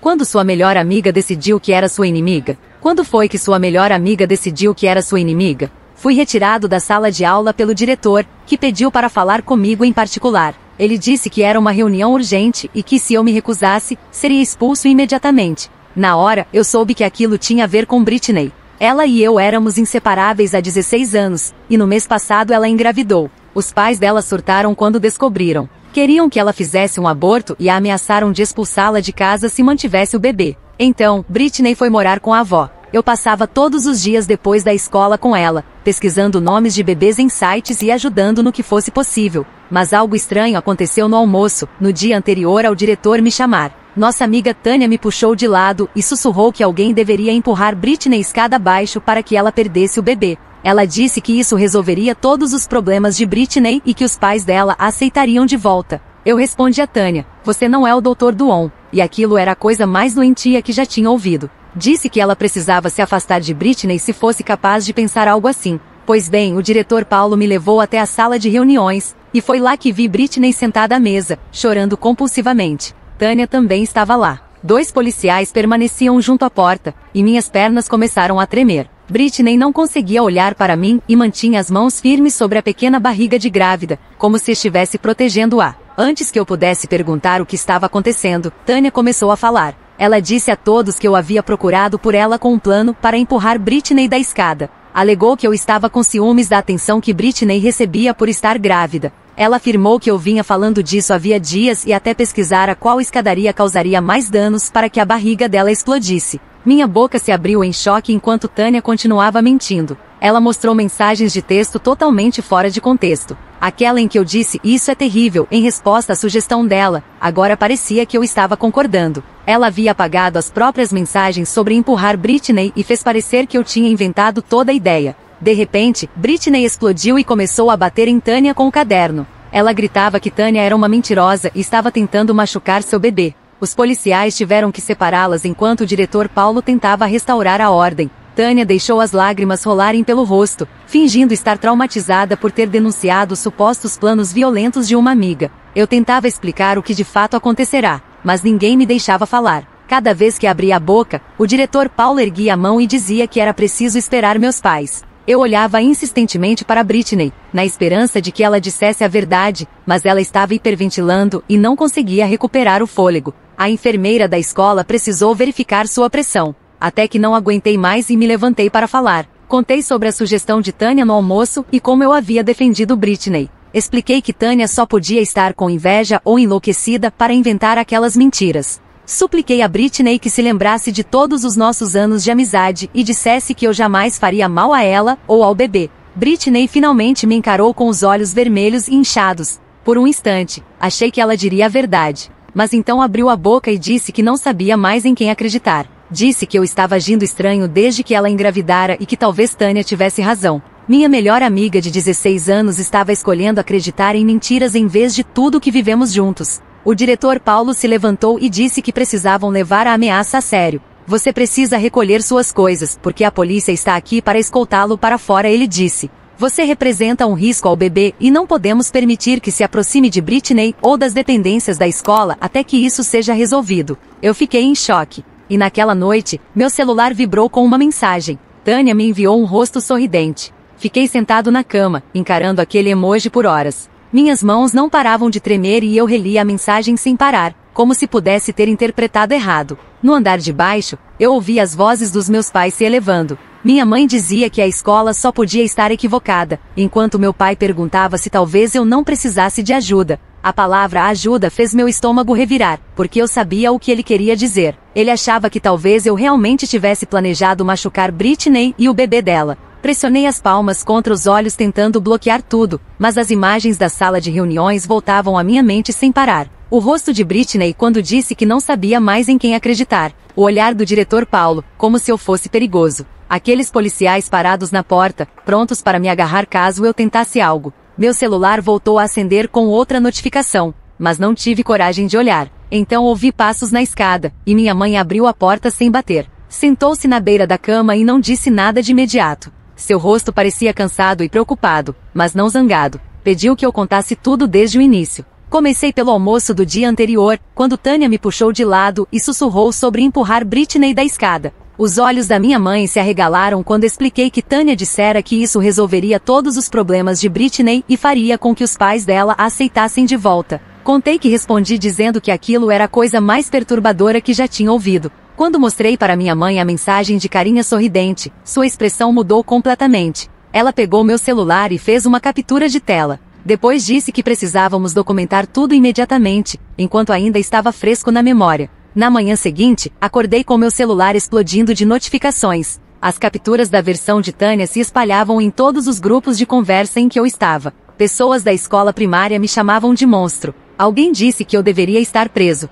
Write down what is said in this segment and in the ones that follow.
Quando sua melhor amiga decidiu que era sua inimiga? Quando foi que sua melhor amiga decidiu que era sua inimiga? Fui retirado da sala de aula pelo diretor, que pediu para falar comigo em particular. Ele disse que era uma reunião urgente e que se eu me recusasse, seria expulso imediatamente. Na hora, eu soube que aquilo tinha a ver com Britney. Ela e eu éramos inseparáveis há 16 anos, e no mês passado ela engravidou. Os pais dela surtaram quando descobriram. Queriam que ela fizesse um aborto e a ameaçaram de expulsá-la de casa se mantivesse o bebê. Então, Britney foi morar com a avó. Eu passava todos os dias depois da escola com ela, pesquisando nomes de bebês em sites e ajudando no que fosse possível. Mas algo estranho aconteceu no almoço, no dia anterior ao diretor me chamar. Nossa amiga Tânia me puxou de lado e sussurrou que alguém deveria empurrar Britney escada abaixo para que ela perdesse o bebê. Ela disse que isso resolveria todos os problemas de Britney e que os pais dela a aceitariam de volta. Eu respondi a Tânia: você não é o Dr. Duon. E aquilo era a coisa mais doentia que já tinha ouvido. Disse que ela precisava se afastar de Britney se fosse capaz de pensar algo assim. Pois bem, o diretor Paulo me levou até a sala de reuniões, e foi lá que vi Britney sentada à mesa, chorando compulsivamente. Tânia também estava lá. 2 policiais permaneciam junto à porta, e minhas pernas começaram a tremer. Britney não conseguia olhar para mim e mantinha as mãos firmes sobre a pequena barriga de grávida, como se estivesse protegendo-a. Antes que eu pudesse perguntar o que estava acontecendo, Tânia começou a falar. Ela disse a todos que eu havia procurado por ela com um plano para empurrar Britney da escada. Alegou que eu estava com ciúmes da atenção que Britney recebia por estar grávida. Ela afirmou que eu vinha falando disso havia dias e até pesquisara qual escadaria causaria mais danos para que a barriga dela explodisse. Minha boca se abriu em choque enquanto Tânia continuava mentindo. Ela mostrou mensagens de texto totalmente fora de contexto. Aquela em que eu disse "isso é terrível" em resposta à sugestão dela, agora parecia que eu estava concordando. Ela havia apagado as próprias mensagens sobre empurrar Britney e fez parecer que eu tinha inventado toda a ideia. De repente, Britney explodiu e começou a bater em Tânia com o caderno. Ela gritava que Tânia era uma mentirosa e estava tentando machucar seu bebê. Os policiais tiveram que separá-las enquanto o diretor Paulo tentava restaurar a ordem. Tânia deixou as lágrimas rolarem pelo rosto, fingindo estar traumatizada por ter denunciado os supostos planos violentos de uma amiga. Eu tentava explicar o que de fato acontecerá, mas ninguém me deixava falar. Cada vez que abria a boca, o diretor Paulo erguia a mão e dizia que era preciso esperar meus pais. Eu olhava insistentemente para Britney, na esperança de que ela dissesse a verdade, mas ela estava hiperventilando e não conseguia recuperar o fôlego. A enfermeira da escola precisou verificar sua pressão. Até que não aguentei mais e me levantei para falar. Contei sobre a sugestão de Tânia no almoço e como eu havia defendido Britney. Expliquei que Tânia só podia estar com inveja ou enlouquecida para inventar aquelas mentiras. Supliquei a Britney que se lembrasse de todos os nossos anos de amizade e dissesse que eu jamais faria mal a ela ou ao bebê. Britney finalmente me encarou com os olhos vermelhos e inchados. Por um instante, achei que ela diria a verdade. Mas então abriu a boca e disse que não sabia mais em quem acreditar. Disse que eu estava agindo estranho desde que ela engravidara e que talvez Tânia tivesse razão. Minha melhor amiga de 16 anos estava escolhendo acreditar em mentiras em vez de tudo que vivemos juntos. O diretor Paulo se levantou e disse que precisavam levar a ameaça a sério. Você precisa recolher suas coisas, porque a polícia está aqui para escoltá-lo para fora, ele disse. Você representa um risco ao bebê e não podemos permitir que se aproxime de Britney ou das dependências da escola até que isso seja resolvido. Eu fiquei em choque. E naquela noite, meu celular vibrou com uma mensagem. Tânia me enviou um rosto sorridente. Fiquei sentado na cama, encarando aquele emoji por horas. Minhas mãos não paravam de tremer e eu relia a mensagem sem parar, como se pudesse ter interpretado errado. No andar de baixo, eu ouvia as vozes dos meus pais se elevando. Minha mãe dizia que a escola só podia estar equivocada, enquanto meu pai perguntava se talvez eu não precisasse de ajuda. A palavra ajuda fez meu estômago revirar, porque eu sabia o que ele queria dizer. Ele achava que talvez eu realmente tivesse planejado machucar Britney e o bebê dela. Pressionei as palmas contra os olhos tentando bloquear tudo, mas as imagens da sala de reuniões voltavam à minha mente sem parar. O rosto de Britney quando disse que não sabia mais em quem acreditar. O olhar do diretor Paulo, como se eu fosse perigoso. Aqueles policiais parados na porta, prontos para me agarrar caso eu tentasse algo. Meu celular voltou a acender com outra notificação, mas não tive coragem de olhar. Então ouvi passos na escada, e minha mãe abriu a porta sem bater. Sentou-se na beira da cama e não disse nada de imediato. Seu rosto parecia cansado e preocupado, mas não zangado. Pediu que eu contasse tudo desde o início. Comecei pelo almoço do dia anterior, quando Tânia me puxou de lado e sussurrou sobre empurrar Britney da escada. Os olhos da minha mãe se arregalaram quando expliquei que Tânia dissera que isso resolveria todos os problemas de Britney e faria com que os pais dela a aceitassem de volta. Contei que respondi dizendo que aquilo era a coisa mais perturbadora que já tinha ouvido. Quando mostrei para minha mãe a mensagem de carinha sorridente, sua expressão mudou completamente. Ela pegou meu celular e fez uma captura de tela. Depois disse que precisávamos documentar tudo imediatamente, enquanto ainda estava fresco na memória. Na manhã seguinte, acordei com meu celular explodindo de notificações. As capturas da versão de Tânia se espalhavam em todos os grupos de conversa em que eu estava. Pessoas da escola primária me chamavam de monstro. Alguém disse que eu deveria estar preso.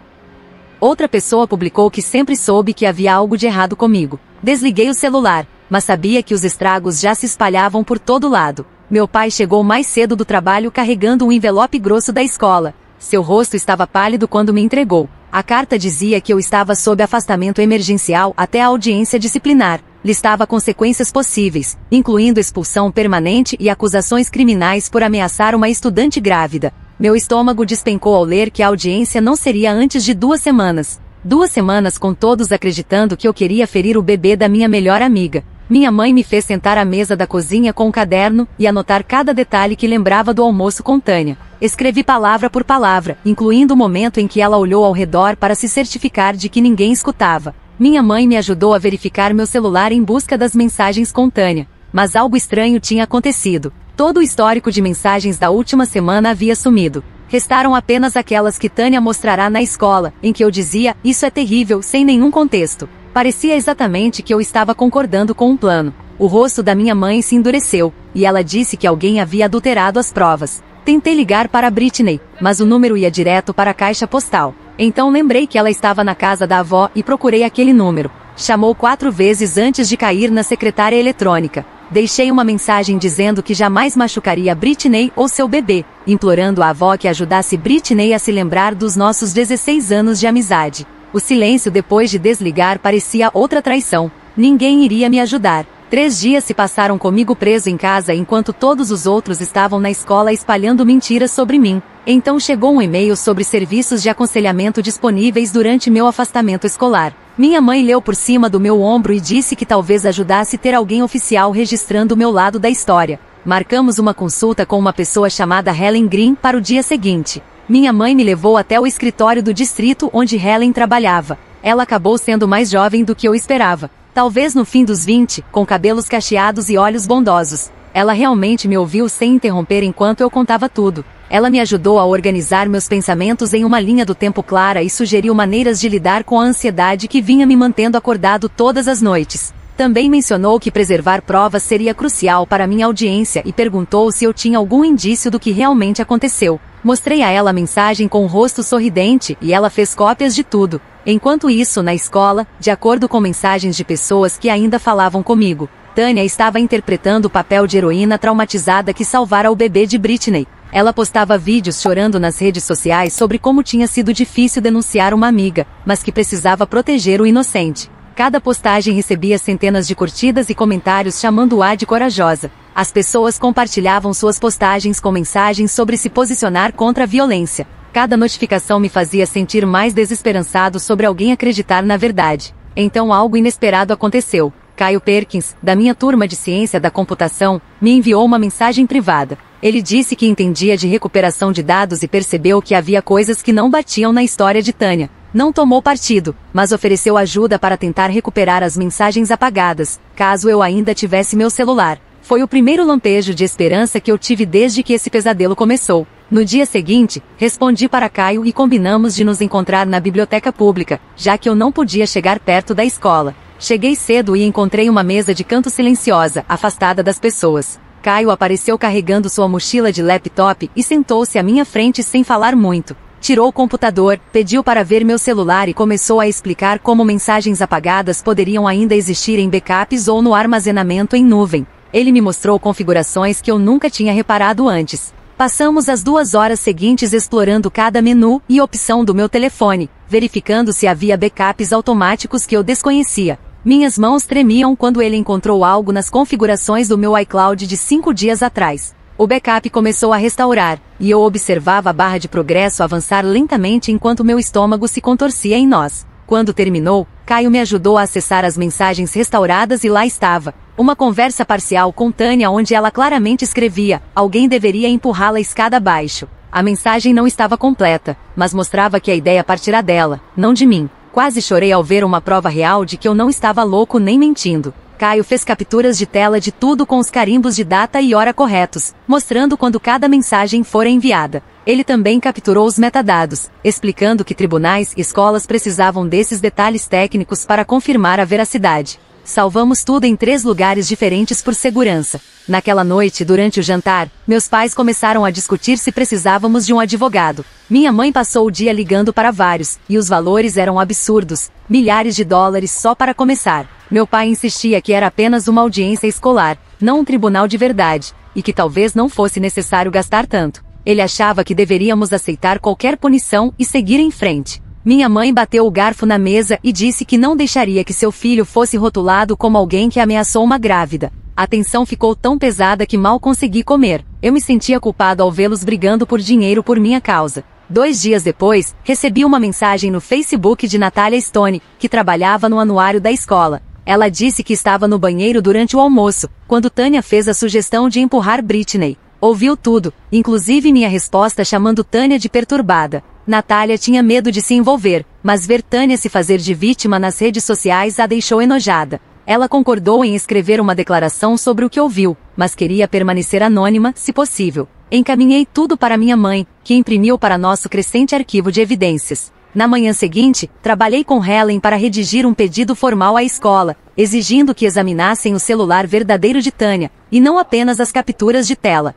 Outra pessoa publicou que sempre soube que havia algo de errado comigo. Desliguei o celular, mas sabia que os estragos já se espalhavam por todo lado. Meu pai chegou mais cedo do trabalho carregando um envelope grosso da escola. Seu rosto estava pálido quando me entregou. A carta dizia que eu estava sob afastamento emergencial até a audiência disciplinar. Listava consequências possíveis, incluindo expulsão permanente e acusações criminais por ameaçar uma estudante grávida. Meu estômago despencou ao ler que a audiência não seria antes de 2 semanas. 2 semanas com todos acreditando que eu queria ferir o bebê da minha melhor amiga. Minha mãe me fez sentar à mesa da cozinha com um caderno e anotar cada detalhe que lembrava do almoço com Tânia. Escrevi palavra por palavra, incluindo o momento em que ela olhou ao redor para se certificar de que ninguém escutava. Minha mãe me ajudou a verificar meu celular em busca das mensagens com Tânia. Mas algo estranho tinha acontecido. Todo o histórico de mensagens da última semana havia sumido. Restaram apenas aquelas que Tânia mostrará na escola, em que eu dizia, isso é terrível, sem nenhum contexto. Parecia exatamente que eu estava concordando com um plano. O rosto da minha mãe se endureceu, e ela disse que alguém havia adulterado as provas. Tentei ligar para Britney, mas o número ia direto para a caixa postal. Então lembrei que ela estava na casa da avó e procurei aquele número. Chamou 4 vezes antes de cair na secretária eletrônica. Deixei uma mensagem dizendo que jamais machucaria Britney ou seu bebê, implorando à avó que ajudasse Britney a se lembrar dos nossos 16 anos de amizade. O silêncio depois de desligar parecia outra traição. Ninguém iria me ajudar. 3 dias se passaram comigo preso em casa enquanto todos os outros estavam na escola espalhando mentiras sobre mim. Então chegou um e-mail sobre serviços de aconselhamento disponíveis durante meu afastamento escolar. Minha mãe leu por cima do meu ombro e disse que talvez ajudasse ter alguém oficial registrando o meu lado da história. Marcamos uma consulta com uma pessoa chamada Helen Green para o dia seguinte. Minha mãe me levou até o escritório do distrito onde Helen trabalhava. Ela acabou sendo mais jovem do que eu esperava. Talvez no fim dos 20, com cabelos cacheados e olhos bondosos. Ela realmente me ouviu sem interromper enquanto eu contava tudo. Ela me ajudou a organizar meus pensamentos em uma linha do tempo clara e sugeriu maneiras de lidar com a ansiedade que vinha me mantendo acordado todas as noites. Também mencionou que preservar provas seria crucial para minha audiência e perguntou se eu tinha algum indício do que realmente aconteceu. Mostrei a ela a mensagem com o rosto sorridente e ela fez cópias de tudo. Enquanto isso, na escola, de acordo com mensagens de pessoas que ainda falavam comigo, Tânia estava interpretando o papel de heroína traumatizada que salvara o bebê de Britney. Ela postava vídeos chorando nas redes sociais sobre como tinha sido difícil denunciar uma amiga, mas que precisava proteger o inocente. Cada postagem recebia centenas de curtidas e comentários chamando-a de corajosa. As pessoas compartilhavam suas postagens com mensagens sobre se posicionar contra a violência. Cada notificação me fazia sentir mais desesperançado sobre alguém acreditar na verdade. Então algo inesperado aconteceu. Caio Perkins, da minha turma de ciência da computação, me enviou uma mensagem privada. Ele disse que entendia de recuperação de dados e percebeu que havia coisas que não batiam na história de Tânia. Não tomou partido, mas ofereceu ajuda para tentar recuperar as mensagens apagadas, caso eu ainda tivesse meu celular. Foi o primeiro lampejo de esperança que eu tive desde que esse pesadelo começou. No dia seguinte, respondi para Caio e combinamos de nos encontrar na biblioteca pública, já que eu não podia chegar perto da escola. Cheguei cedo e encontrei uma mesa de canto silenciosa, afastada das pessoas. Caio apareceu carregando sua mochila de laptop e sentou-se à minha frente sem falar muito. Tirou o computador, pediu para ver meu celular e começou a explicar como mensagens apagadas poderiam ainda existir em backups ou no armazenamento em nuvem. Ele me mostrou configurações que eu nunca tinha reparado antes. Passamos as 2 horas seguintes explorando cada menu e opção do meu telefone, verificando se havia backups automáticos que eu desconhecia. Minhas mãos tremiam quando ele encontrou algo nas configurações do meu iCloud de 5 dias atrás. O backup começou a restaurar, e eu observava a barra de progresso avançar lentamente enquanto meu estômago se contorcia em nós. Quando terminou, Caio me ajudou a acessar as mensagens restauradas e lá estava. Uma conversa parcial com Tânia onde ela claramente escrevia: alguém deveria empurrá-la escada abaixo. A mensagem não estava completa, mas mostrava que a ideia partirá dela, não de mim. Quase chorei ao ver uma prova real de que eu não estava louco nem mentindo. Caio fez capturas de tela de tudo com os carimbos de data e hora corretos, mostrando quando cada mensagem fora enviada. Ele também capturou os metadados, explicando que tribunais e escolas precisavam desses detalhes técnicos para confirmar a veracidade. Salvamos tudo em 3 lugares diferentes por segurança. Naquela noite, durante o jantar, meus pais começaram a discutir se precisávamos de um advogado. Minha mãe passou o dia ligando para vários, e os valores eram absurdos, milhares de dólares só para começar. Meu pai insistia que era apenas uma audiência escolar, não um tribunal de verdade, e que talvez não fosse necessário gastar tanto. Ele achava que deveríamos aceitar qualquer punição e seguir em frente. Minha mãe bateu o garfo na mesa e disse que não deixaria que seu filho fosse rotulado como alguém que ameaçou uma grávida. A tensão ficou tão pesada que mal consegui comer. Eu me sentia culpado ao vê-los brigando por dinheiro por minha causa. 2 dias depois, recebi uma mensagem no Facebook de Natália Stone, que trabalhava no anuário da escola. Ela disse que estava no banheiro durante o almoço, quando Tânia fez a sugestão de empurrar Britney. Ouviu tudo, inclusive minha resposta chamando Tânia de perturbada. Natália tinha medo de se envolver, mas ver Tânia se fazer de vítima nas redes sociais a deixou enojada. Ela concordou em escrever uma declaração sobre o que ouviu, mas queria permanecer anônima, se possível. Encaminhei tudo para minha mãe, que imprimiu para nosso crescente arquivo de evidências. Na manhã seguinte, trabalhei com Helen para redigir um pedido formal à escola, exigindo que examinassem o celular verdadeiro de Tânia, e não apenas as capturas de tela.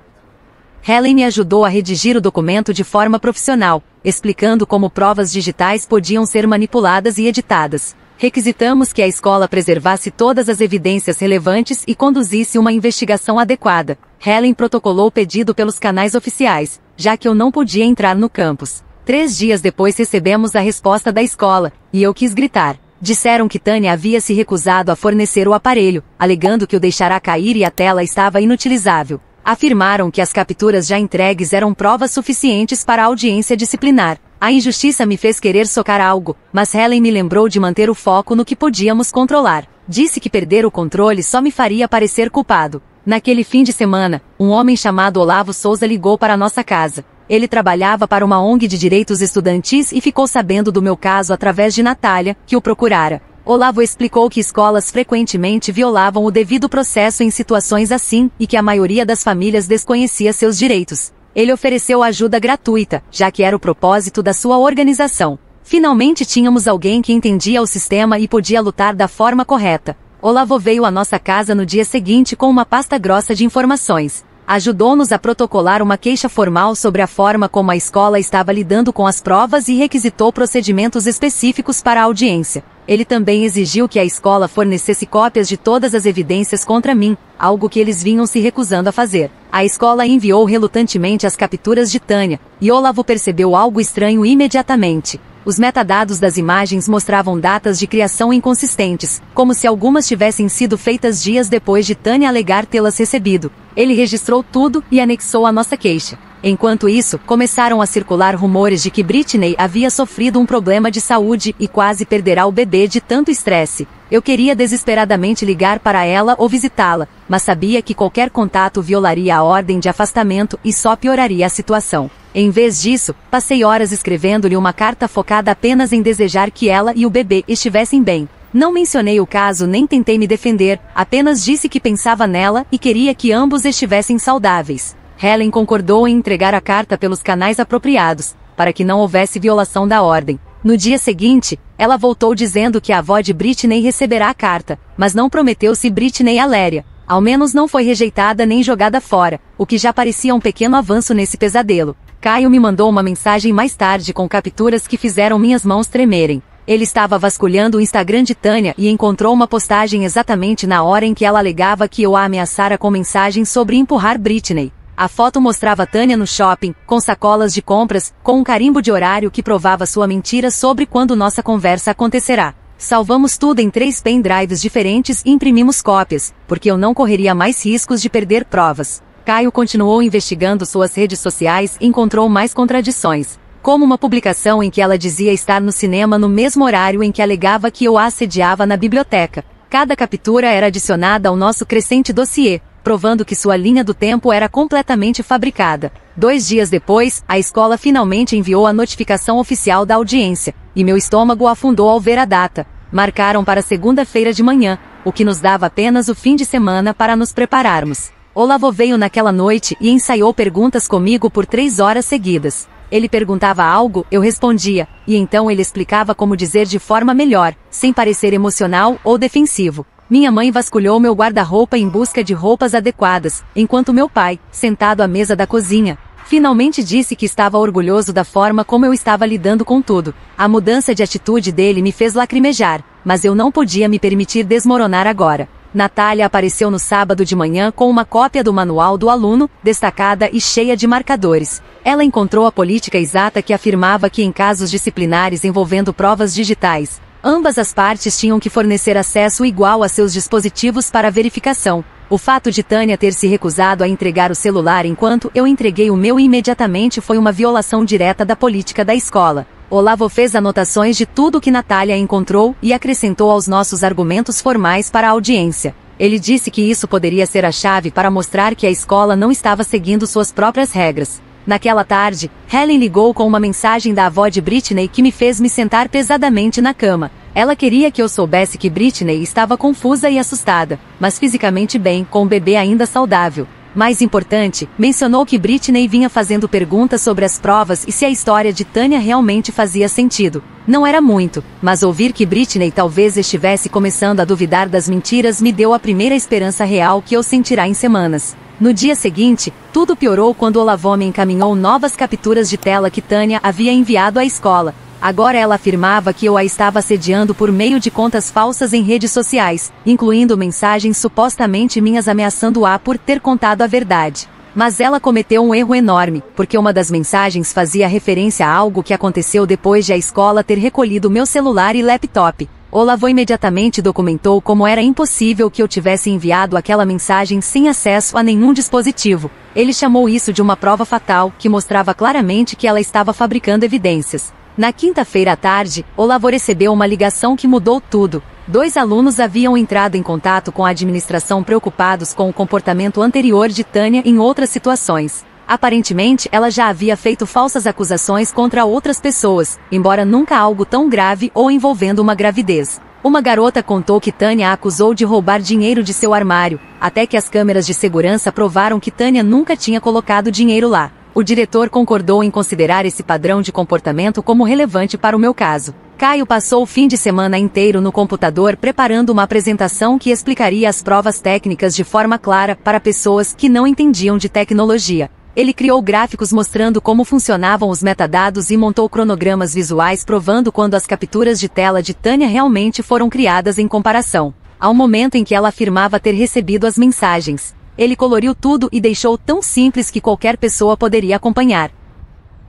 Helen me ajudou a redigir o documento de forma profissional, explicando como provas digitais podiam ser manipuladas e editadas. Requisitamos que a escola preservasse todas as evidências relevantes e conduzisse uma investigação adequada. Helen protocolou o pedido pelos canais oficiais, já que eu não podia entrar no campus. 3 dias depois recebemos a resposta da escola, e eu quis gritar. Disseram que Tânia havia se recusado a fornecer o aparelho, alegando que o deixará cair e a tela estava inutilizável. Afirmaram que as capturas já entregues eram provas suficientes para a audiência disciplinar. A injustiça me fez querer socar algo, mas Helen me lembrou de manter o foco no que podíamos controlar. Disse que perder o controle só me faria parecer culpado. Naquele fim de semana, um homem chamado Olavo Souza ligou para nossa casa. Ele trabalhava para uma ONG de direitos estudantis e ficou sabendo do meu caso através de Natália, que o procurara. Olavo explicou que escolas frequentemente violavam o devido processo em situações assim, e que a maioria das famílias desconhecia seus direitos. Ele ofereceu ajuda gratuita, já que era o propósito da sua organização. Finalmente tínhamos alguém que entendia o sistema e podia lutar da forma correta. Olavo veio à nossa casa no dia seguinte com uma pasta grossa de informações. Ajudou-nos a protocolar uma queixa formal sobre a forma como a escola estava lidando com as provas e requisitou procedimentos específicos para a audiência. Ele também exigiu que a escola fornecesse cópias de todas as evidências contra mim, algo que eles vinham se recusando a fazer. A escola enviou relutantemente as capturas de Tânia, e Olavo percebeu algo estranho imediatamente. Os metadados das imagens mostravam datas de criação inconsistentes, como se algumas tivessem sido feitas dias depois de Tânia alegar tê-las recebido. Ele registrou tudo e anexou a nossa queixa. Enquanto isso, começaram a circular rumores de que Britney havia sofrido um problema de saúde e quase perderá o bebê de tanto estresse. Eu queria desesperadamente ligar para ela ou visitá-la, mas sabia que qualquer contato violaria a ordem de afastamento e só pioraria a situação. Em vez disso, passei horas escrevendo-lhe uma carta focada apenas em desejar que ela e o bebê estivessem bem. Não mencionei o caso nem tentei me defender, apenas disse que pensava nela e queria que ambos estivessem saudáveis. Helen concordou em entregar a carta pelos canais apropriados, para que não houvesse violação da ordem. No dia seguinte, ela voltou dizendo que a avó de Britney receberá a carta, mas não prometeu se Britney a léria. Ao menos não foi rejeitada nem jogada fora, o que já parecia um pequeno avanço nesse pesadelo. Caio me mandou uma mensagem mais tarde com capturas que fizeram minhas mãos tremerem. Ele estava vasculhando o Instagram de Tânia e encontrou uma postagem exatamente na hora em que ela alegava que eu a ameaçara com mensagens sobre empurrar Britney. A foto mostrava Tânia no shopping, com sacolas de compras, com um carimbo de horário que provava sua mentira sobre quando nossa conversa acontecerá. Salvamos tudo em 3 pendrives diferentes e imprimimos cópias, porque eu não correria mais riscos de perder provas. Caio continuou investigando suas redes sociais e encontrou mais contradições, como uma publicação em que ela dizia estar no cinema no mesmo horário em que alegava que eu a assediava na biblioteca. Cada captura era adicionada ao nosso crescente dossiê, provando que sua linha do tempo era completamente fabricada. 2 dias depois, a escola finalmente enviou a notificação oficial da audiência, e meu estômago afundou ao ver a data. Marcaram para segunda-feira de manhã, o que nos dava apenas o fim de semana para nos prepararmos. Olavo veio naquela noite e ensaiou perguntas comigo por 3 horas seguidas. Ele perguntava algo, eu respondia, e então ele explicava como dizer de forma melhor, sem parecer emocional ou defensivo. Minha mãe vasculhou meu guarda-roupa em busca de roupas adequadas, enquanto meu pai, sentado à mesa da cozinha, finalmente disse que estava orgulhoso da forma como eu estava lidando com tudo. A mudança de atitude dele me fez lacrimejar, mas eu não podia me permitir desmoronar agora. Natália apareceu no sábado de manhã com uma cópia do manual do aluno, destacada e cheia de marcadores. Ela encontrou a política exata que afirmava que em casos disciplinares envolvendo provas digitais, ambas as partes tinham que fornecer acesso igual a seus dispositivos para verificação. O fato de Tânia ter se recusado a entregar o celular enquanto eu entreguei o meu imediatamente foi uma violação direta da política da escola. Olavo fez anotações de tudo que Natália encontrou e acrescentou aos nossos argumentos formais para a audiência. Ele disse que isso poderia ser a chave para mostrar que a escola não estava seguindo suas próprias regras. Naquela tarde, Helen ligou com uma mensagem da avó de Britney que me fez me sentar pesadamente na cama. Ela queria que eu soubesse que Britney estava confusa e assustada, mas fisicamente bem, com o bebê ainda saudável. Mais importante, mencionou que Britney vinha fazendo perguntas sobre as provas e se a história de Tânia realmente fazia sentido. Não era muito, mas ouvir que Britney talvez estivesse começando a duvidar das mentiras me deu a primeira esperança real que eu sentirá em semanas. No dia seguinte, tudo piorou quando Olavo me encaminhou novas capturas de tela que Tânia havia enviado à escola. Agora ela afirmava que eu a estava assediando por meio de contas falsas em redes sociais, incluindo mensagens supostamente minhas ameaçando-a por ter contado a verdade. Mas ela cometeu um erro enorme, porque uma das mensagens fazia referência a algo que aconteceu depois de a escola ter recolhido meu celular e laptop. Olavo imediatamente documentou como era impossível que eu tivesse enviado aquela mensagem sem acesso a nenhum dispositivo. Ele chamou isso de uma prova fatal, que mostrava claramente que ela estava fabricando evidências. Na quinta-feira à tarde, Olavo recebeu uma ligação que mudou tudo. 2 alunos haviam entrado em contato com a administração preocupados com o comportamento anterior de Tânia em outras situações. Aparentemente, ela já havia feito falsas acusações contra outras pessoas, embora nunca algo tão grave ou envolvendo uma gravidez. Uma garota contou que Tânia a acusou de roubar dinheiro de seu armário, até que as câmeras de segurança provaram que Tânia nunca tinha colocado dinheiro lá. O diretor concordou em considerar esse padrão de comportamento como relevante para o meu caso. Caio passou o fim de semana inteiro no computador preparando uma apresentação que explicaria as provas técnicas de forma clara para pessoas que não entendiam de tecnologia. Ele criou gráficos mostrando como funcionavam os metadados e montou cronogramas visuais provando quando as capturas de tela de Tânia realmente foram criadas em comparação ao momento em que ela afirmava ter recebido as mensagens. Ele coloriu tudo e deixou tão simples que qualquer pessoa poderia acompanhar.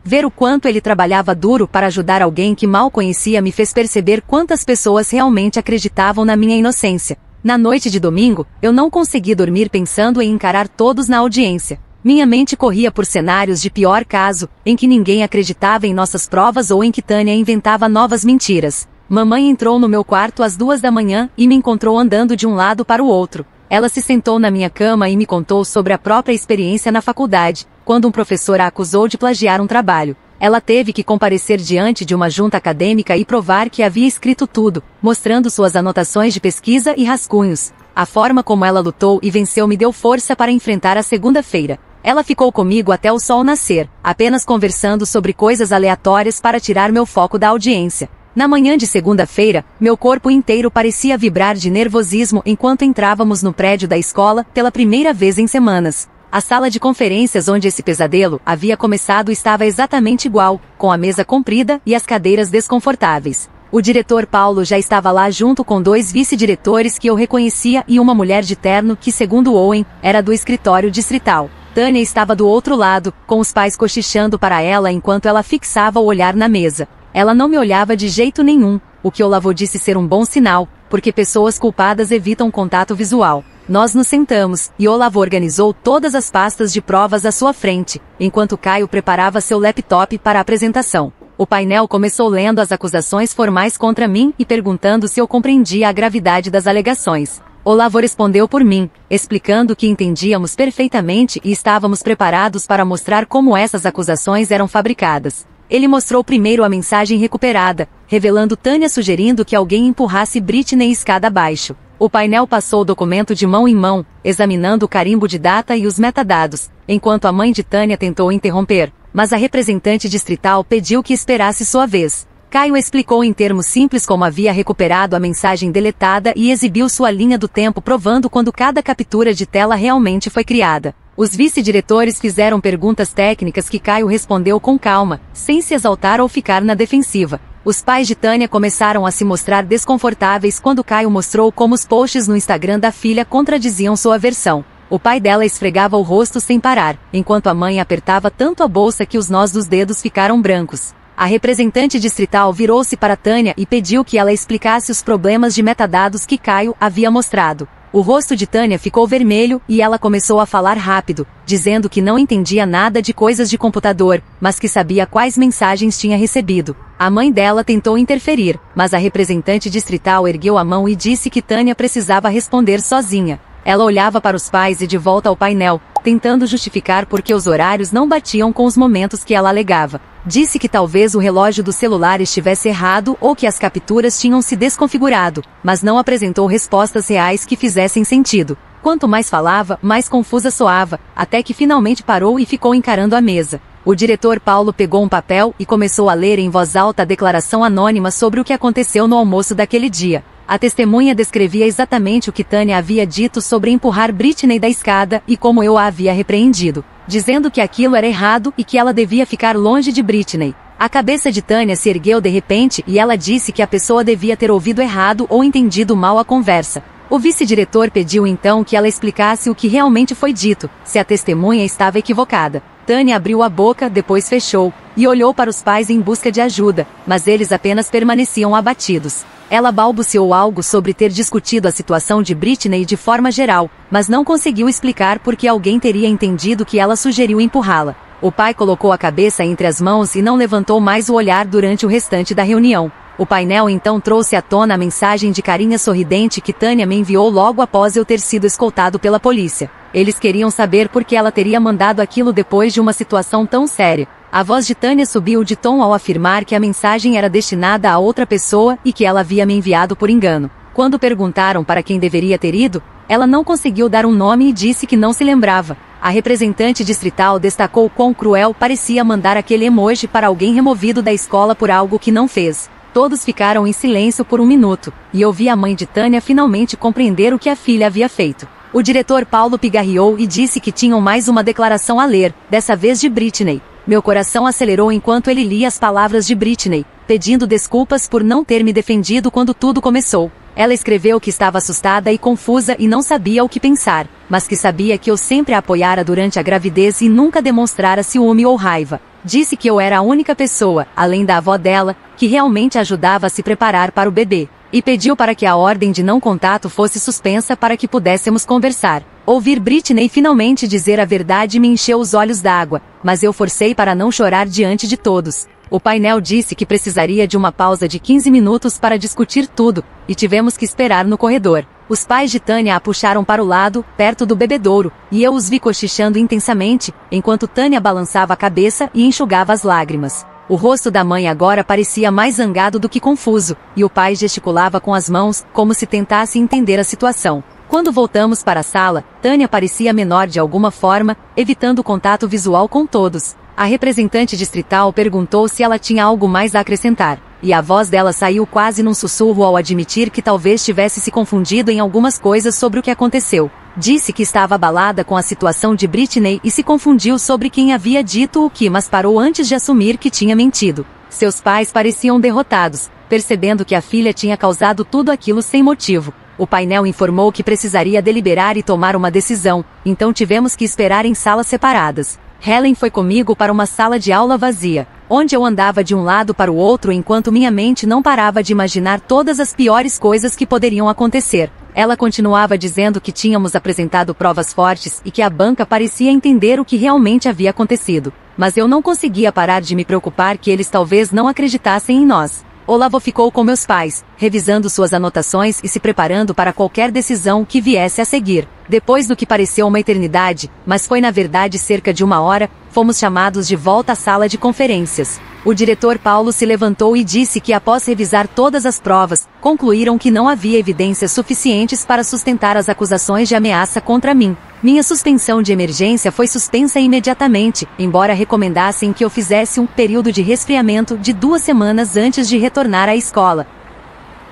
Ver o quanto ele trabalhava duro para ajudar alguém que mal conhecia me fez perceber quantas pessoas realmente acreditavam na minha inocência. Na noite de domingo, eu não consegui dormir pensando em encarar todos na audiência. Minha mente corria por cenários de pior caso, em que ninguém acreditava em nossas provas ou em que Tânia inventava novas mentiras. Mamãe entrou no meu quarto às 2 da manhã e me encontrou andando de um lado para o outro. Ela se sentou na minha cama e me contou sobre a própria experiência na faculdade, quando um professor a acusou de plagiar um trabalho. Ela teve que comparecer diante de uma junta acadêmica e provar que havia escrito tudo, mostrando suas anotações de pesquisa e rascunhos. A forma como ela lutou e venceu me deu força para enfrentar a segunda-feira. Ela ficou comigo até o sol nascer, apenas conversando sobre coisas aleatórias para tirar meu foco da audiência. Na manhã de segunda-feira, meu corpo inteiro parecia vibrar de nervosismo enquanto entrávamos no prédio da escola pela primeira vez em semanas. A sala de conferências onde esse pesadelo havia começado estava exatamente igual, com a mesa comprida e as cadeiras desconfortáveis. O diretor Paulo já estava lá junto com 2 vice-diretores que eu reconhecia e uma mulher de terno que, segundo Owen, era do escritório distrital. Tânia estava do outro lado, com os pais cochichando para ela enquanto ela fixava o olhar na mesa. Ela não me olhava de jeito nenhum, o que Olavo disse ser um bom sinal, porque pessoas culpadas evitam contato visual. Nós nos sentamos, e Olavo organizou todas as pastas de provas à sua frente, enquanto Caio preparava seu laptop para a apresentação. O painel começou lendo as acusações formais contra mim e perguntando se eu compreendia a gravidade das alegações. Olavo respondeu por mim, explicando que entendíamos perfeitamente e estávamos preparados para mostrar como essas acusações eram fabricadas. Ele mostrou primeiro a mensagem recuperada, revelando Tânia sugerindo que alguém empurrasse Britney escada abaixo. O painel passou o documento de mão em mão, examinando o carimbo de data e os metadados, enquanto a mãe de Tânia tentou interromper, mas a representante distrital pediu que esperasse sua vez. Caio explicou em termos simples como havia recuperado a mensagem deletada e exibiu sua linha do tempo provando quando cada captura de tela realmente foi criada. Os vice-diretores fizeram perguntas técnicas que Caio respondeu com calma, sem se exaltar ou ficar na defensiva. Os pais de Tânia começaram a se mostrar desconfortáveis quando Caio mostrou como os posts no Instagram da filha contradiziam sua versão. O pai dela esfregava o rosto sem parar, enquanto a mãe apertava tanto a bolsa que os nós dos dedos ficaram brancos. A representante distrital virou-se para Tânia e pediu que ela explicasse os problemas de metadados que Caio havia mostrado. O rosto de Tânia ficou vermelho e ela começou a falar rápido, dizendo que não entendia nada de coisas de computador, mas que sabia quais mensagens tinha recebido. A mãe dela tentou interferir, mas a representante distrital ergueu a mão e disse que Tânia precisava responder sozinha. Ela olhava para os pais e de volta ao painel, tentando justificar por que os horários não batiam com os momentos que ela alegava. Disse que talvez o relógio do celular estivesse errado ou que as capturas tinham se desconfigurado, mas não apresentou respostas reais que fizessem sentido. Quanto mais falava, mais confusa soava, até que finalmente parou e ficou encarando a mesa. O diretor Paulo pegou um papel e começou a ler em voz alta a declaração anônima sobre o que aconteceu no almoço daquele dia. A testemunha descrevia exatamente o que Tânia havia dito sobre empurrar Britney da escada e como eu a havia repreendido, dizendo que aquilo era errado e que ela devia ficar longe de Britney. A cabeça de Tânia se ergueu de repente e ela disse que a pessoa devia ter ouvido errado ou entendido mal a conversa. O vice-diretor pediu então que ela explicasse o que realmente foi dito, se a testemunha estava equivocada. Tânia abriu a boca, depois fechou, e olhou para os pais em busca de ajuda, mas eles apenas permaneciam abatidos. Ela balbuciou algo sobre ter discutido a situação de Britney de forma geral, mas não conseguiu explicar por que alguém teria entendido que ela sugeriu empurrá-la. O pai colocou a cabeça entre as mãos e não levantou mais o olhar durante o restante da reunião. O painel então trouxe à tona a mensagem de carinha sorridente que Tânia me enviou logo após eu ter sido escoltado pela polícia. Eles queriam saber por que ela teria mandado aquilo depois de uma situação tão séria. A voz de Tânia subiu de tom ao afirmar que a mensagem era destinada a outra pessoa e que ela havia me enviado por engano. Quando perguntaram para quem deveria ter ido, ela não conseguiu dar um nome e disse que não se lembrava. A representante distrital destacou quão cruel parecia mandar aquele emoji para alguém removido da escola por algo que não fez. Todos ficaram em silêncio por um minuto, e eu vi a mãe de Tânia finalmente compreender o que a filha havia feito. O diretor Paulo pigarreou e disse que tinham mais uma declaração a ler, dessa vez de Britney. Meu coração acelerou enquanto ele lia as palavras de Britney, pedindo desculpas por não ter me defendido quando tudo começou. Ela escreveu que estava assustada e confusa e não sabia o que pensar, mas que sabia que eu sempre a apoiara durante a gravidez e nunca demonstrara ciúme ou raiva. Disse que eu era a única pessoa, além da avó dela, que realmente ajudava a se preparar para o bebê, e pediu para que a ordem de não contato fosse suspensa para que pudéssemos conversar. Ouvir Britney finalmente dizer a verdade me encheu os olhos d'água, mas eu forcei para não chorar diante de todos. O painel disse que precisaria de uma pausa de 15 minutos para discutir tudo, e tivemos que esperar no corredor. Os pais de Tânia a puxaram para o lado, perto do bebedouro, e eu os vi cochichando intensamente, enquanto Tânia balançava a cabeça e enxugava as lágrimas. O rosto da mãe agora parecia mais zangado do que confuso, e o pai gesticulava com as mãos, como se tentasse entender a situação. Quando voltamos para a sala, Tânia parecia menor de alguma forma, evitando contato visual com todos. A representante distrital perguntou se ela tinha algo mais a acrescentar, e a voz dela saiu quase num sussurro ao admitir que talvez tivesse se confundido em algumas coisas sobre o que aconteceu. Disse que estava abalada com a situação de Britney e se confundiu sobre quem havia dito o que, mas parou antes de assumir que tinha mentido. Seus pais pareciam derrotados, percebendo que a filha tinha causado tudo aquilo sem motivo. O painel informou que precisaria deliberar e tomar uma decisão, então tivemos que esperar em salas separadas. Helen foi comigo para uma sala de aula vazia, onde eu andava de um lado para o outro enquanto minha mente não parava de imaginar todas as piores coisas que poderiam acontecer. Ela continuava dizendo que tínhamos apresentado provas fortes e que a banca parecia entender o que realmente havia acontecido. Mas eu não conseguia parar de me preocupar que eles talvez não acreditassem em nós. Olavo ficou com meus pais, revisando suas anotações e se preparando para qualquer decisão que viesse a seguir. Depois do que pareceu uma eternidade, mas foi na verdade cerca de 1 hora, fomos chamados de volta à sala de conferências. O diretor Paulo se levantou e disse que após revisar todas as provas, concluíram que não havia evidências suficientes para sustentar as acusações de ameaça contra mim. Minha suspensão de emergência foi suspensa imediatamente, embora recomendassem que eu fizesse um período de resfriamento de 2 semanas antes de retornar à escola.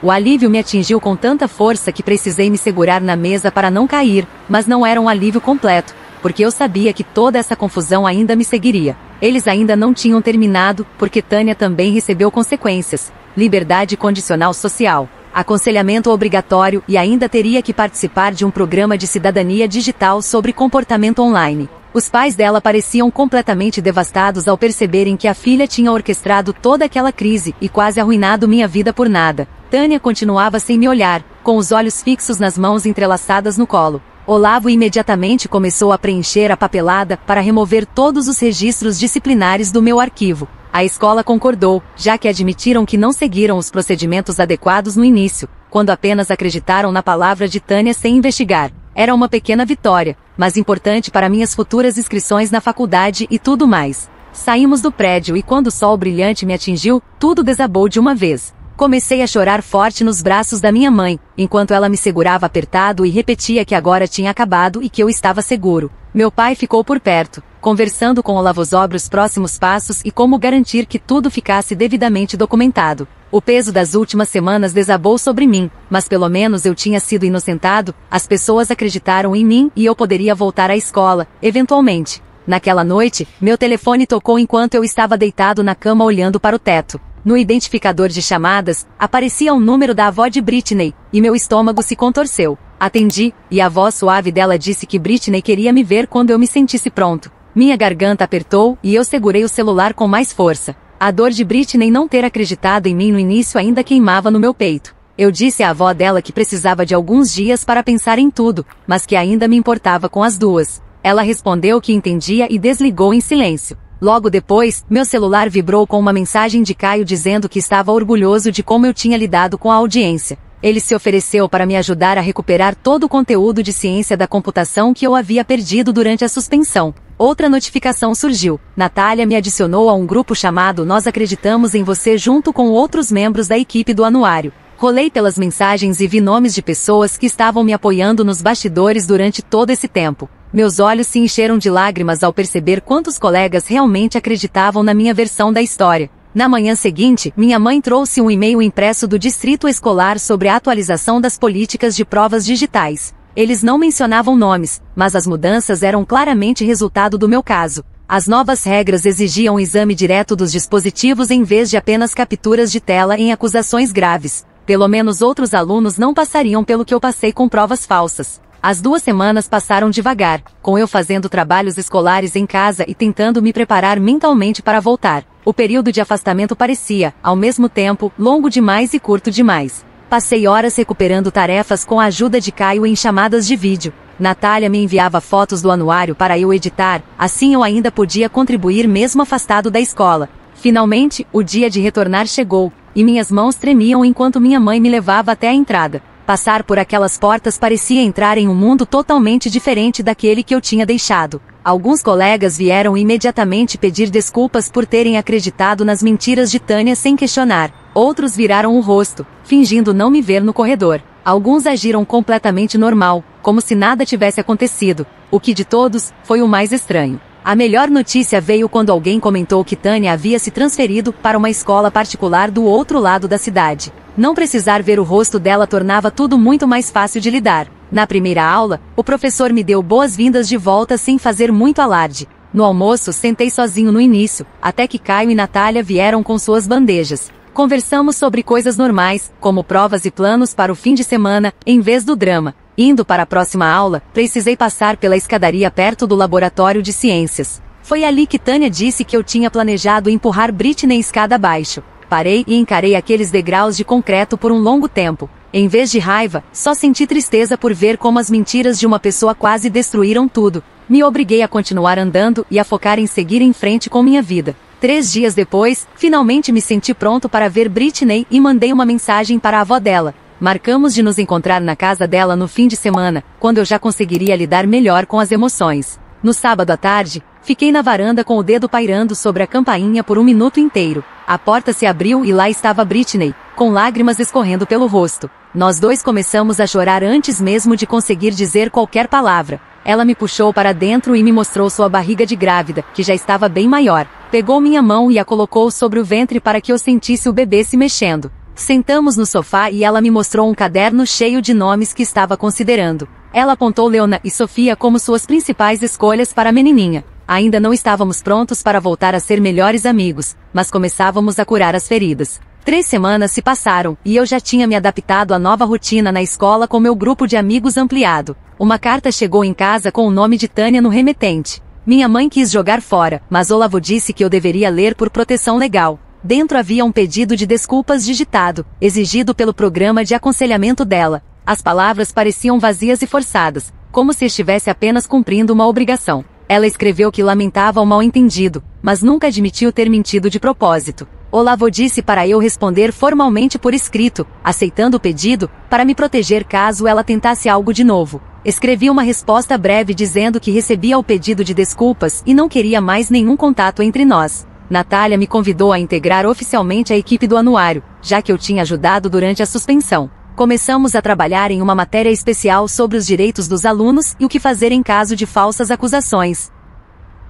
O alívio me atingiu com tanta força que precisei me segurar na mesa para não cair, mas não era um alívio completo, porque eu sabia que toda essa confusão ainda me seguiria. Eles ainda não tinham terminado, porque Tânia também recebeu consequências: liberdade condicional social, aconselhamento obrigatório e ainda teria que participar de um programa de cidadania digital sobre comportamento online. Os pais dela pareciam completamente devastados ao perceberem que a filha tinha orquestrado toda aquela crise e quase arruinado minha vida por nada. Tânia continuava sem me olhar, com os olhos fixos nas mãos entrelaçadas no colo. Olavo imediatamente começou a preencher a papelada para remover todos os registros disciplinares do meu arquivo. A escola concordou, já que admitiram que não seguiram os procedimentos adequados no início, quando apenas acreditaram na palavra de Tânia sem investigar. Era uma pequena vitória, mas importante para minhas futuras inscrições na faculdade e tudo mais. Saímos do prédio e quando o sol brilhante me atingiu, tudo desabou de uma vez. Comecei a chorar forte nos braços da minha mãe, enquanto ela me segurava apertado e repetia que agora tinha acabado e que eu estava seguro. Meu pai ficou por perto, conversando com Olavo sobre os próximos passos e como garantir que tudo ficasse devidamente documentado. O peso das últimas semanas desabou sobre mim, mas pelo menos eu tinha sido inocentado, as pessoas acreditaram em mim e eu poderia voltar à escola, eventualmente. Naquela noite, meu telefone tocou enquanto eu estava deitado na cama olhando para o teto. No identificador de chamadas, aparecia o número da avó de Britney, e meu estômago se contorceu. Atendi, e a voz suave dela disse que Britney queria me ver quando eu me sentisse pronto. Minha garganta apertou, e eu segurei o celular com mais força. A dor de Britney não ter acreditado em mim no início ainda queimava no meu peito. Eu disse à avó dela que precisava de alguns dias para pensar em tudo, mas que ainda me importava com as duas. Ela respondeu que entendia e desligou em silêncio. Logo depois, meu celular vibrou com uma mensagem de Caio dizendo que estava orgulhoso de como eu tinha lidado com a audiência. Ele se ofereceu para me ajudar a recuperar todo o conteúdo de ciência da computação que eu havia perdido durante a suspensão. Outra notificação surgiu. Natália me adicionou a um grupo chamado Nós Acreditamos em Você junto com outros membros da equipe do anuário. Rolei pelas mensagens e vi nomes de pessoas que estavam me apoiando nos bastidores durante todo esse tempo. Meus olhos se encheram de lágrimas ao perceber quantos colegas realmente acreditavam na minha versão da história. Na manhã seguinte, minha mãe trouxe um e-mail impresso do distrito escolar sobre a atualização das políticas de provas digitais. Eles não mencionavam nomes, mas as mudanças eram claramente resultado do meu caso. As novas regras exigiam o exame direto dos dispositivos em vez de apenas capturas de tela em acusações graves. Pelo menos outros alunos não passariam pelo que eu passei com provas falsas. As 2 semanas passaram devagar, com eu fazendo trabalhos escolares em casa e tentando me preparar mentalmente para voltar. O período de afastamento parecia, ao mesmo tempo, longo demais e curto demais. Passei horas recuperando tarefas com a ajuda de Caio em chamadas de vídeo. Natália me enviava fotos do anuário para eu editar, assim eu ainda podia contribuir mesmo afastado da escola. Finalmente, o dia de retornar chegou, e minhas mãos tremiam enquanto minha mãe me levava até a entrada. Passar por aquelas portas parecia entrar em um mundo totalmente diferente daquele que eu tinha deixado. Alguns colegas vieram imediatamente pedir desculpas por terem acreditado nas mentiras de Tânia sem questionar. Outros viraram o rosto, fingindo não me ver no corredor. Alguns agiram completamente normal, como se nada tivesse acontecido, o que de todos, foi o mais estranho. A melhor notícia veio quando alguém comentou que Tânia havia se transferido para uma escola particular do outro lado da cidade. Não precisar ver o rosto dela tornava tudo muito mais fácil de lidar. Na primeira aula, o professor me deu boas-vindas de volta sem fazer muito alarde. No almoço sentei sozinho no início, até que Caio e Natália vieram com suas bandejas. Conversamos sobre coisas normais, como provas e planos para o fim de semana, em vez do drama. Indo para a próxima aula, precisei passar pela escadaria perto do laboratório de ciências. Foi ali que Tânia disse que eu tinha planejado empurrar Britney escada abaixo. Parei e encarei aqueles degraus de concreto por um longo tempo. Em vez de raiva, só senti tristeza por ver como as mentiras de uma pessoa quase destruíram tudo. Me obriguei a continuar andando e a focar em seguir em frente com minha vida. 3 dias depois, finalmente me senti pronto para ver Britney e mandei uma mensagem para a avó dela. Marcamos de nos encontrar na casa dela no fim de semana, quando eu já conseguiria lidar melhor com as emoções. No sábado à tarde, fiquei na varanda com o dedo pairando sobre a campainha por 1 minuto inteiro. A porta se abriu e lá estava Britney, com lágrimas escorrendo pelo rosto. Nós dois começamos a chorar antes mesmo de conseguir dizer qualquer palavra. Ela me puxou para dentro e me mostrou sua barriga de grávida, que já estava bem maior. Pegou minha mão e a colocou sobre o ventre para que eu sentisse o bebê se mexendo. Sentamos no sofá e ela me mostrou um caderno cheio de nomes que estava considerando. Ela apontou Leona e Sofia como suas principais escolhas para a menininha. Ainda não estávamos prontos para voltar a ser melhores amigos, mas começávamos a curar as feridas. 3 semanas se passaram, e eu já tinha me adaptado à nova rotina na escola com meu grupo de amigos ampliado. Uma carta chegou em casa com o nome de Tânia no remetente. Minha mãe quis jogar fora, mas Olavo disse que eu deveria ler por proteção legal. Dentro havia um pedido de desculpas digitado, exigido pelo programa de aconselhamento dela. As palavras pareciam vazias e forçadas, como se estivesse apenas cumprindo uma obrigação. Ela escreveu que lamentava o mal-entendido, mas nunca admitiu ter mentido de propósito. Olavo disse para eu responder formalmente por escrito, aceitando o pedido, para me proteger caso ela tentasse algo de novo. Escrevi uma resposta breve dizendo que recebia o pedido de desculpas e não queria mais nenhum contato entre nós. Natália me convidou a integrar oficialmente a equipe do anuário, já que eu tinha ajudado durante a suspensão. Começamos a trabalhar em uma matéria especial sobre os direitos dos alunos e o que fazer em caso de falsas acusações.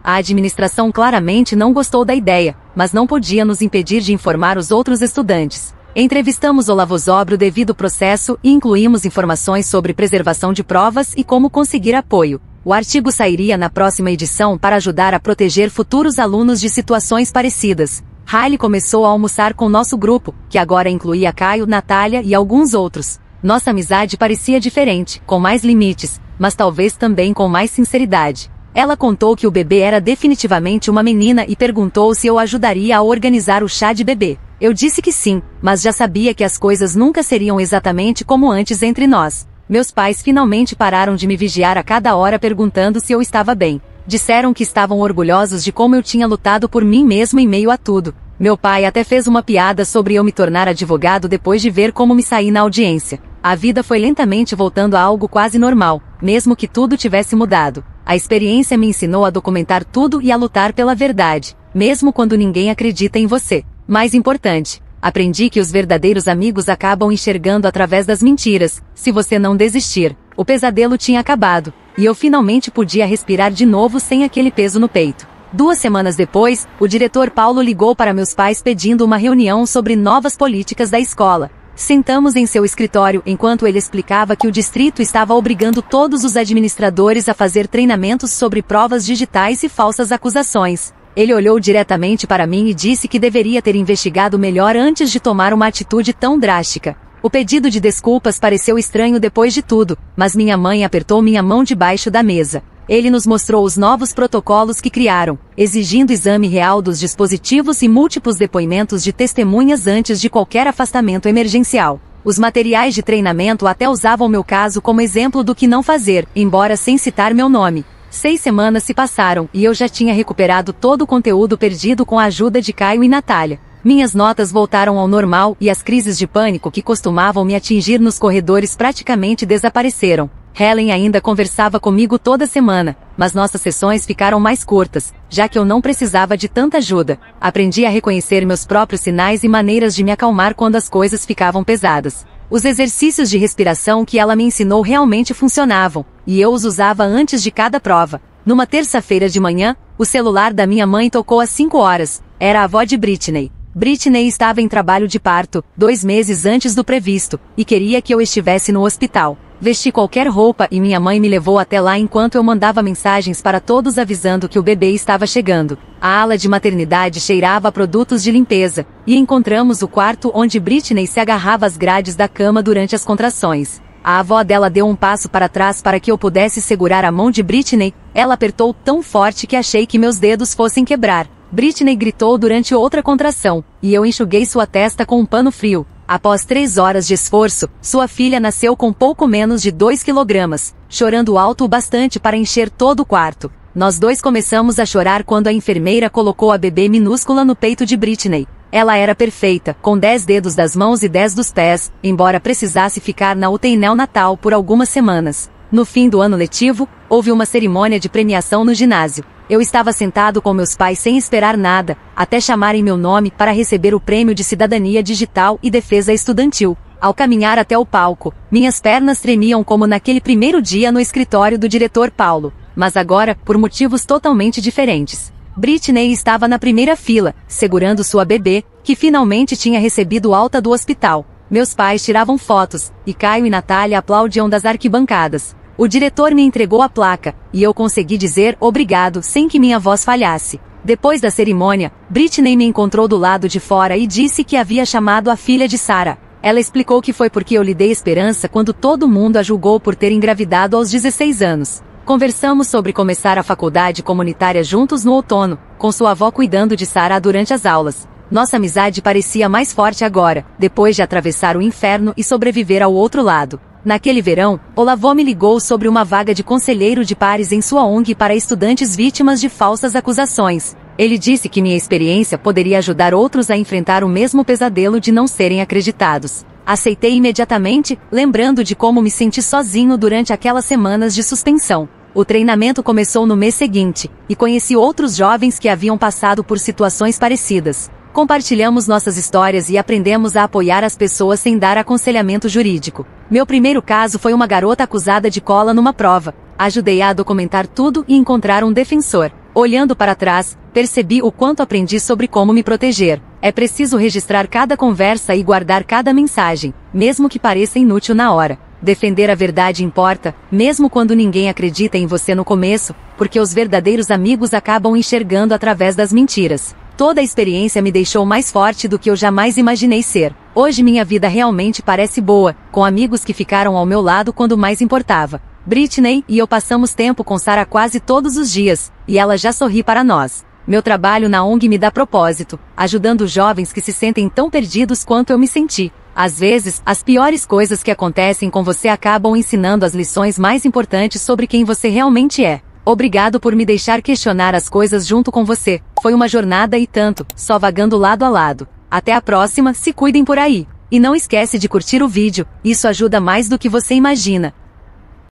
A administração claramente não gostou da ideia, mas não podia nos impedir de informar os outros estudantes. Entrevistamos Olavo sobre o devido processo e incluímos informações sobre preservação de provas e como conseguir apoio. O artigo sairia na próxima edição para ajudar a proteger futuros alunos de situações parecidas. Hailey começou a almoçar com nosso grupo, que agora incluía Caio, Natália e alguns outros. Nossa amizade parecia diferente, com mais limites, mas talvez também com mais sinceridade. Ela contou que o bebê era definitivamente uma menina e perguntou se eu ajudaria a organizar o chá de bebê. Eu disse que sim, mas já sabia que as coisas nunca seriam exatamente como antes entre nós. Meus pais finalmente pararam de me vigiar a cada hora perguntando se eu estava bem. Disseram que estavam orgulhosos de como eu tinha lutado por mim mesmo em meio a tudo. Meu pai até fez uma piada sobre eu me tornar advogado depois de ver como me saí na audiência. A vida foi lentamente voltando a algo quase normal, mesmo que tudo tivesse mudado. A experiência me ensinou a documentar tudo e a lutar pela verdade, mesmo quando ninguém acredita em você. Mais importante, aprendi que os verdadeiros amigos acabam enxergando através das mentiras, se você não desistir. O pesadelo tinha acabado, e eu finalmente podia respirar de novo sem aquele peso no peito. 2 semanas depois, o diretor Paulo ligou para meus pais pedindo uma reunião sobre novas políticas da escola. Sentamos em seu escritório enquanto ele explicava que o distrito estava obrigando todos os administradores a fazer treinamentos sobre provas digitais e falsas acusações. Ele olhou diretamente para mim e disse que deveria ter investigado melhor antes de tomar uma atitude tão drástica. O pedido de desculpas pareceu estranho depois de tudo, mas minha mãe apertou minha mão debaixo da mesa. Ele nos mostrou os novos protocolos que criaram, exigindo exame real dos dispositivos e múltiplos depoimentos de testemunhas antes de qualquer afastamento emergencial. Os materiais de treinamento até usavam meu caso como exemplo do que não fazer, embora sem citar meu nome. 6 semanas se passaram e eu já tinha recuperado todo o conteúdo perdido com a ajuda de Caio e Natália. Minhas notas voltaram ao normal e as crises de pânico que costumavam me atingir nos corredores praticamente desapareceram. Helen ainda conversava comigo toda semana, mas nossas sessões ficaram mais curtas, já que eu não precisava de tanta ajuda. Aprendi a reconhecer meus próprios sinais e maneiras de me acalmar quando as coisas ficavam pesadas. Os exercícios de respiração que ela me ensinou realmente funcionavam, e eu os usava antes de cada prova. Numa terça-feira de manhã, o celular da minha mãe tocou às 5 horas. Era a avó de Britney. Britney estava em trabalho de parto, 2 meses antes do previsto, e queria que eu estivesse no hospital. Vesti qualquer roupa e minha mãe me levou até lá enquanto eu mandava mensagens para todos avisando que o bebê estava chegando. A ala de maternidade cheirava a produtos de limpeza, e encontramos o quarto onde Britney se agarrava às grades da cama durante as contrações. A avó dela deu um passo para trás para que eu pudesse segurar a mão de Britney. Ela apertou tão forte que achei que meus dedos fossem quebrar. Britney gritou durante outra contração, e eu enxuguei sua testa com um pano frio. Após 3 horas de esforço, sua filha nasceu com pouco menos de 2 quilogramas, chorando alto o bastante para encher todo o quarto. Nós dois começamos a chorar quando a enfermeira colocou a bebê minúscula no peito de Britney. Ela era perfeita, com 10 dedos das mãos e 10 dos pés, embora precisasse ficar na UTI neonatal por algumas semanas. No fim do ano letivo, houve uma cerimônia de premiação no ginásio. Eu estava sentado com meus pais sem esperar nada, até chamarem meu nome para receber o prêmio de Cidadania Digital e Defesa Estudantil. Ao caminhar até o palco, minhas pernas tremiam como naquele primeiro dia no escritório do diretor Paulo, mas agora, por motivos totalmente diferentes. Britney estava na primeira fila, segurando sua bebê, que finalmente tinha recebido alta do hospital. Meus pais tiravam fotos, e Caio e Natália aplaudiam das arquibancadas. O diretor me entregou a placa, e eu consegui dizer obrigado sem que minha voz falhasse. Depois da cerimônia, Britney me encontrou do lado de fora e disse que havia chamado a filha de Sarah. Ela explicou que foi porque eu lhe dei esperança quando todo mundo a julgou por ter engravidado aos 16 anos. Conversamos sobre começar a faculdade comunitária juntos no outono, com sua avó cuidando de Sarah durante as aulas. Nossa amizade parecia mais forte agora, depois de atravessar o inferno e sobreviver ao outro lado. Naquele verão, Olavo me ligou sobre uma vaga de conselheiro de pares em sua ONG para estudantes vítimas de falsas acusações. Ele disse que minha experiência poderia ajudar outros a enfrentar o mesmo pesadelo de não serem acreditados. Aceitei imediatamente, lembrando de como me senti sozinho durante aquelas semanas de suspensão. O treinamento começou no mês seguinte, e conheci outros jovens que haviam passado por situações parecidas. Compartilhamos nossas histórias e aprendemos a apoiar as pessoas sem dar aconselhamento jurídico. Meu primeiro caso foi uma garota acusada de cola numa prova. Ajudei-a a documentar tudo e encontrar um defensor. Olhando para trás, percebi o quanto aprendi sobre como me proteger. É preciso registrar cada conversa e guardar cada mensagem, mesmo que pareça inútil na hora. Defender a verdade importa, mesmo quando ninguém acredita em você no começo, porque os verdadeiros amigos acabam enxergando através das mentiras. Toda a experiência me deixou mais forte do que eu jamais imaginei ser. Hoje minha vida realmente parece boa, com amigos que ficaram ao meu lado quando mais importava. Britney e eu passamos tempo com Sarah quase todos os dias, e ela já sorri para nós. Meu trabalho na ONG me dá propósito, ajudando jovens que se sentem tão perdidos quanto eu me senti. Às vezes, as piores coisas que acontecem com você acabam ensinando as lições mais importantes sobre quem você realmente é. Obrigado por me deixar questionar as coisas junto com você. Foi uma jornada e tanto, só vagando lado a lado. Até a próxima, se cuidem por aí. E não esquece de curtir o vídeo, isso ajuda mais do que você imagina.